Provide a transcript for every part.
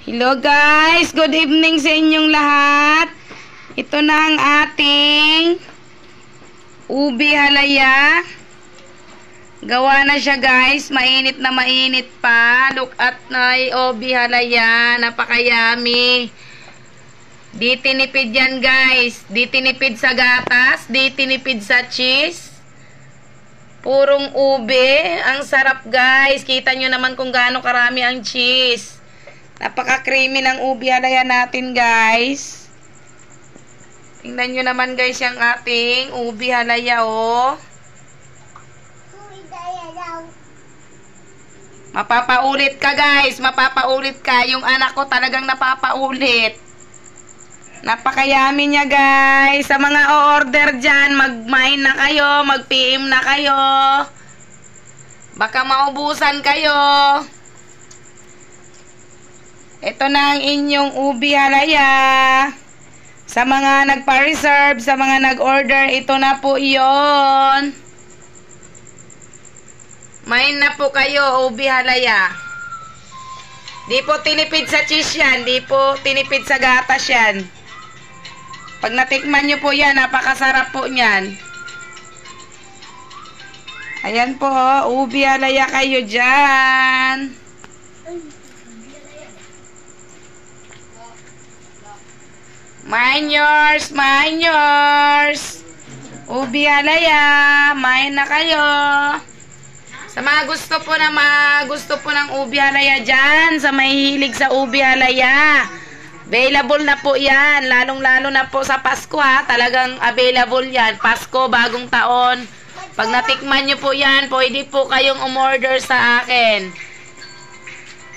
Hello guys, good evening sa inyong lahat. Ito na ang ating ubi halaya. Gawa na siya guys, mainit na mainit pa. Look at na ubi halaya, napakayami. Di tinipid yan guys, di tinipid sa gatas, di tinipid sa cheese. Purong ube, ang sarap guys. Kita nyo naman kung gaano karami ang cheese. Napaka-creamy ng ubi halaya natin, guys. Tingnan nyo naman, guys, yung ating ubi halaya, oh. Mapapaulit ka, guys. Mapapaulit ka. Yung anak ko talagang napapaulit. Napakayami niya, guys. Sa mga o-order dyan, mag-mine na kayo, mag-PM na kayo. Baka maubusan kayo. Ito na ang inyong ubi halaya. Sa mga nagpa-reserve, sa mga nag-order, ito na po iyon. Main na po kayo, ubi halaya. Di po tinipid sa cheese yan, di po tinipid sa gatas yan. Pag natikman nyo po yan, napakasarap po nyan. Ayan po, ubi halaya kayo dyan. Mine yours, mine yours. Ubi halaya, mine na kayo. Sa mga gusto po ng ubi halaya dyan, sa may hilig sa ubi halaya, available na po yan. Lalong-lalo na po sa Pasko ha, talagang available yan. Pasko, bagong taon. Pag natikman nyo po yan, pwede po kayong umorder sa akin.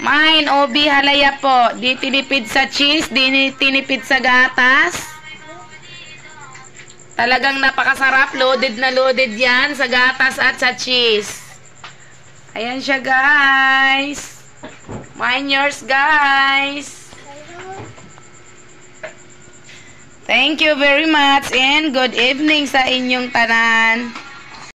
Mine, ubi halaya po. Di tinipid sa cheese, di tinipid sa gatas. Talagang napakasarap. Loaded na loaded yan sa gatas at sa cheese. Ayan siya guys. Mine yours guys. Thank you very much and good evening sa inyong tanan.